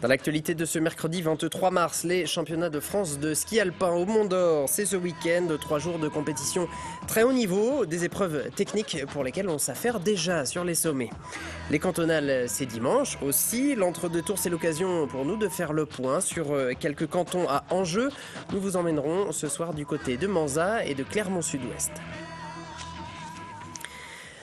Dans l'actualité de ce mercredi 23 mars, les championnats de France de ski alpin au Mont d'Or, c'est ce week-end, 3 jours de compétition très haut niveau, des épreuves techniques pour lesquelles on s'affaire déjà sur les sommets. Les cantonales, c'est dimanche aussi. L'entre-deux tours, c'est l'occasion pour nous de faire le point sur quelques cantons à enjeu. Nous vous emmènerons ce soir du côté de Manzat et de Clermont-Sud-Ouest.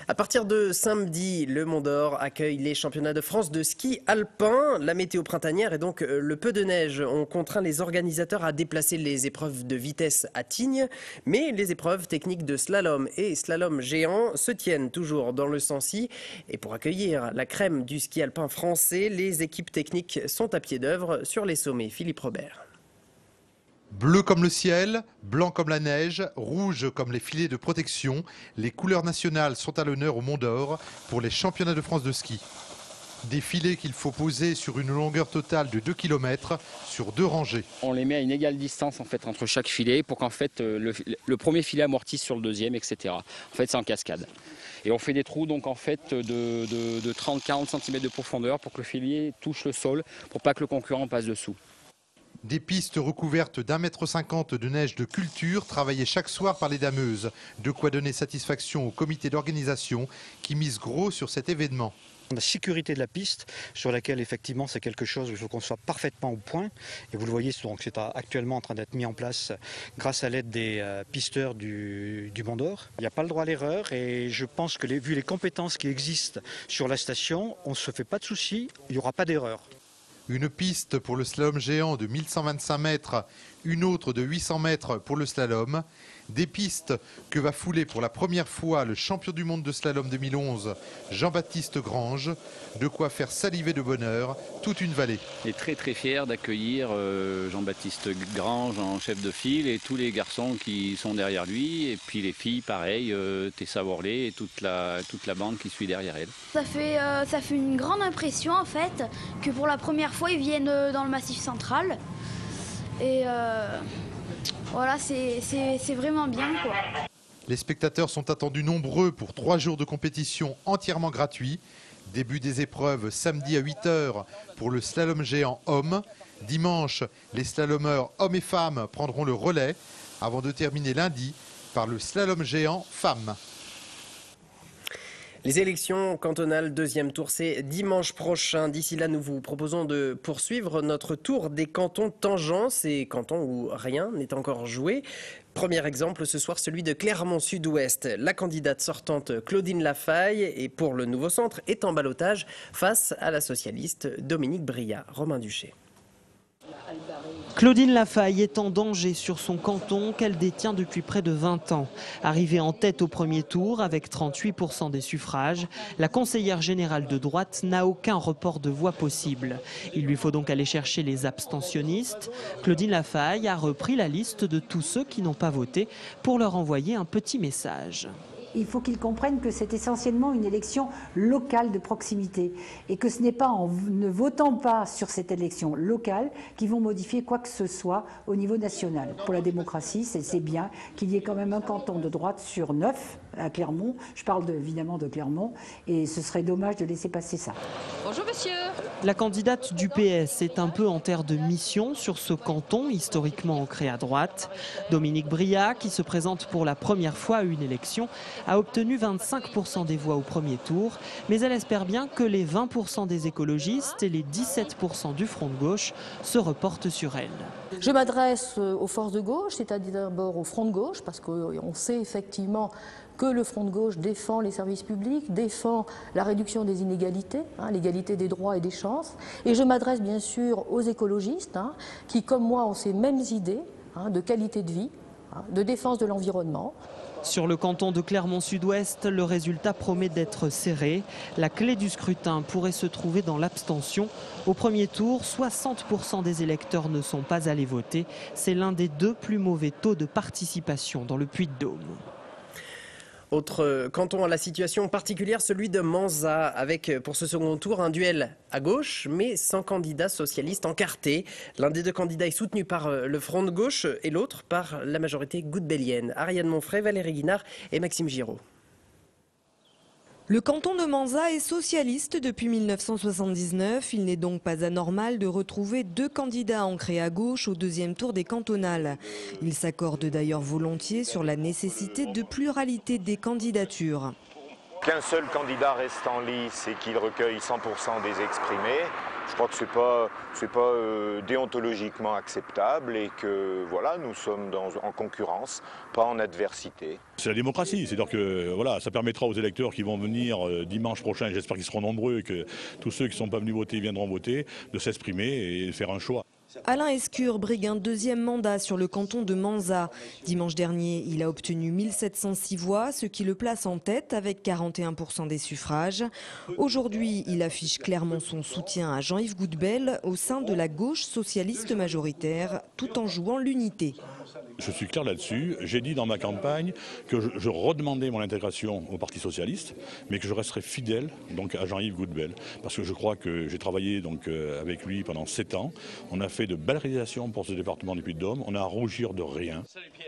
À partir de samedi, le Mont d'Or accueille les championnats de France de ski alpin. La météo printanière et donc le peu de neige ont contraint les organisateurs à déplacer les épreuves de vitesse à Tignes. Mais les épreuves techniques de slalom et slalom géant se tiennent toujours dans le Sancy. Et pour accueillir la crème du ski alpin français, les équipes techniques sont à pied d'œuvre sur les sommets. Philippe Robert. Bleu comme le ciel, blanc comme la neige, rouge comme les filets de protection, les couleurs nationales sont à l'honneur au Mont d'Or pour les championnats de France de ski. Des filets qu'il faut poser sur une longueur totale de 2 km sur 2 rangées. On les met à une égale distance entre chaque filet pour qu'en fait le premier filet amortisse sur le deuxième, etc. En fait c'est en cascade. Et on fait des trous donc en fait de 30-40 cm de profondeur pour que le filet touche le sol, pour pas que le concurrent passe dessous. Des pistes recouvertes d'1,50 m de neige de culture travaillées chaque soir par les dameuses. De quoi donner satisfaction au comité d'organisation qui mise gros sur cet événement. La sécurité de la piste, sur laquelle effectivement c'est quelque chose où il faut qu'on soit parfaitement au point. Et vous le voyez, c'est actuellement en train d'être mis en place grâce à l'aide des pisteurs du Mont d'Or. Il n'y a pas le droit à l'erreur et je pense que vu les compétences qui existent sur la station, on ne se fait pas de soucis, il n'y aura pas d'erreur. Une piste pour le slalom géant de 1125 mètres, une autre de 800 mètres pour le slalom. Des pistes que va fouler pour la première fois le champion du monde de slalom 2011, Jean-Baptiste Grange. De quoi faire saliver de bonheur toute une vallée. On est très fiers d'accueillir Jean-Baptiste Grange en chef de file et tous les garçons qui sont derrière lui. Et puis les filles, pareil, Tessa Worley et toute la bande qui suit derrière elle. Ça fait une grande impression en fait que pour la première fois ils viennent dans le Massif central. Et voilà, c'est vraiment bien quoi. Les spectateurs sont attendus nombreux pour 3 jours de compétition entièrement gratuits. Début des épreuves samedi à 8 h pour le slalom géant homme. Dimanche, les slalomeurs hommes et femmes prendront le relais avant de terminer lundi par le slalom géant femmes. Les élections cantonales, deuxième tour, c'est dimanche prochain. D'ici là, nous vous proposons de poursuivre notre tour des cantons tangents, ces cantons où rien n'est encore joué. Premier exemple ce soir, celui de Clermont-Sud-Ouest. La candidate sortante Claudine Lafaille et pour le nouveau centre est en ballottage face à la socialiste Dominique Brillat. Romain Duché. Claudine Lafaille est en danger sur son canton qu'elle détient depuis près de 20 ans. Arrivée en tête au premier tour avec 38% des suffrages, la conseillère générale de droite n'a aucun report de voix possible. Il lui faut donc aller chercher les abstentionnistes. Claudine Lafaille a repris la liste de tous ceux qui n'ont pas voté pour leur envoyer un petit message. Il faut qu'ils comprennent que c'est essentiellement une élection locale de proximité et que ce n'est pas en ne votant pas sur cette élection locale qu'ils vont modifier quoi que ce soit au niveau national. Pour la démocratie, c'est bien qu'il y ait quand même un canton de droite sur 9 à Clermont. Je parle évidemment de Clermont et ce serait dommage de laisser passer ça. Bonjour monsieur. La candidate du PS est un peu en terre de mission sur ce canton historiquement ancré à droite. Dominique Brillat, qui se présente pour la première fois à une élection, a obtenu 25% des voix au premier tour, mais elle espère bien que les 20% des écologistes et les 17% du Front de gauche se reportent sur elle. Je m'adresse aux forces de gauche, c'est-à-dire d'abord au Front de gauche, parce qu'on sait effectivement que le Front de gauche défend les services publics, défend la réduction des inégalités, l'égalité des droits et des chances. Et je m'adresse bien sûr aux écologistes qui, comme moi, ont ces mêmes idées de qualité de vie, de défense de l'environnement. Sur le canton de Clermont-Sud-Ouest, le résultat promet d'être serré. La clé du scrutin pourrait se trouver dans l'abstention. Au premier tour, 60% des électeurs ne sont pas allés voter. C'est l'un des 2 plus mauvais taux de participation dans le Puy-de-Dôme. Autre canton à la situation particulière, celui de Manzat, avec pour ce second tour un duel à gauche, mais sans candidat socialiste encarté. L'un des 2 candidats est soutenu par le Front de gauche et l'autre par la majorité goudbellienne. Ariane Monfray, Valérie Guinard et Maxime Giraud. Le canton de Manzat est socialiste depuis 1979. Il n'est donc pas anormal de retrouver 2 candidats ancrés à gauche au 2e tour des cantonales. Ils s'accordent d'ailleurs volontiers sur la nécessité de pluralité des candidatures. Qu'un seul candidat reste en lice et qu'il recueille 100% des exprimés, je crois que c'est pas déontologiquement acceptable et que voilà, nous sommes en concurrence, pas en adversité. C'est la démocratie, c'est-à-dire que voilà, ça permettra aux électeurs qui vont venir dimanche prochain, j'espère qu'ils seront nombreux et que tous ceux qui ne sont pas venus voter viendront voter, de s'exprimer et de faire un choix. Alain Escure brigue un 2e mandat sur le canton de Manzat. Dimanche dernier, il a obtenu 1706 voix, ce qui le place en tête avec 41% des suffrages. Aujourd'hui, il affiche clairement son soutien à Jean-Yves Goudbel au sein de la gauche socialiste majoritaire, tout en jouant l'unité. Je suis clair là-dessus. J'ai dit dans ma campagne que je redemandais mon intégration au Parti socialiste, mais que je resterai fidèle donc à Jean-Yves Goudbel, parce que je crois que j'ai travaillé donc avec lui pendant 7 ans. On a fait de belles réalisations pour ce département du Puy-de-Dôme. On a à rougir de rien.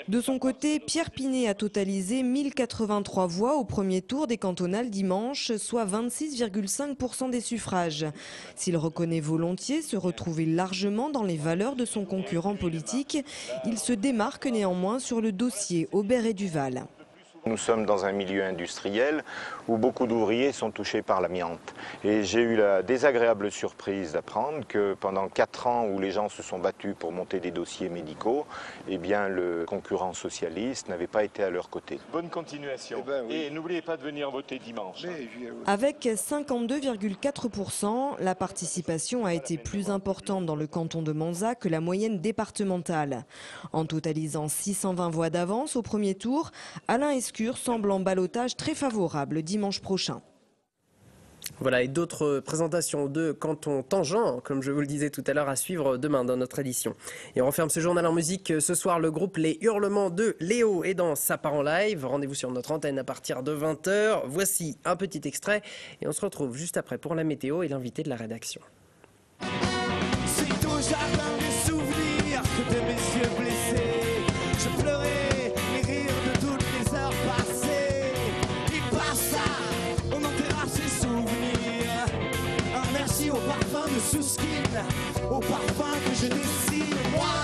De son côté, Pierre Pinet a totalisé 1083 voix au premier tour des cantonales dimanche, soit 26,5% des suffrages. S'il reconnaît volontiers se retrouver largement dans les valeurs de son concurrent politique, il se démarque néanmoins sur le dossier Aubert et Duval. Nous sommes dans un milieu industriel où beaucoup d'ouvriers sont touchés par l'amiante. Et j'ai eu la désagréable surprise d'apprendre que pendant 4 ans où les gens se sont battus pour monter des dossiers médicaux, eh bien le concurrent socialiste n'avait pas été à leur côté. Bonne continuation. Oui. Et n'oubliez pas de venir voter dimanche. Avec 52,4%, la participation a été plus importante dans le canton de Manzat que la moyenne départementale. En totalisant 620 voix d'avance au premier tour, Alain Escure semble en ballottage très favorable dimanche prochain. Voilà, et d'autres présentations de cantons tangents, comme je vous le disais tout à l'heure, à suivre demain dans notre édition. Et on referme ce journal en musique. Ce soir, le groupe Les Hurlements de Léo est dans sa part en live. Rendez-vous sur notre antenne à partir de 20h. Voici un petit extrait et on se retrouve juste après pour la météo et l'invité de la rédaction. C'est au jardin des souvenirs que de mes yeux blessés, je pleurais. Au parfum de Souskin, au parfum que je dessine, moi,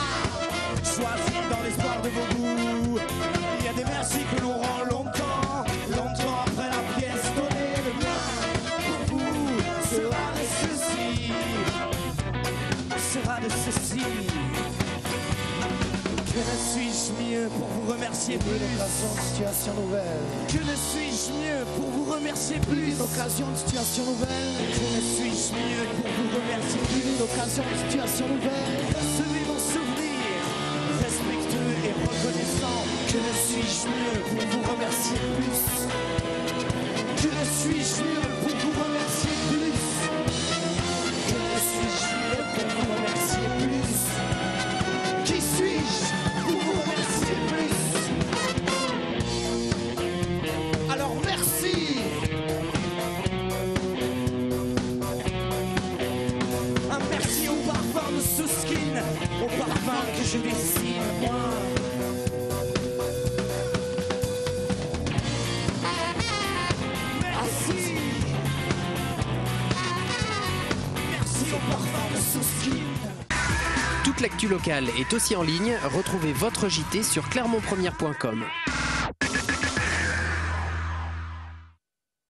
choisi dans l'espoir de vos goûts. Il y a des merci que l'on rend longtemps, longtemps après la pièce donnée. Le mien, pour vous, sera de ceci, sera de ceci. Que ne suis-je mieux pour vous remercier plus? Une occasion de situation nouvelle. Que ne suis-je mieux pour vous remercier plus? Une occasion de situation nouvelle. Que ne suis-je mieux pour vous remercier plus? Une occasion de situation nouvelle. Recevez mon souvenir, respectueux et reconnaissant. Que ne suis-je mieux pour vous remercier plus? Que ne suis-je mieux pour vous remercier plus? Que ne suis-je mieux pour vous remercier plus? Qui suis-je pour vous remercier plus? Alors merci. Un merci au parfum de Souskin, au parfum que je dessine moi. Merci. Merci au parfum de Souskin. Toute l'actu locale est aussi en ligne. Retrouvez votre JT sur clermontpremière.com.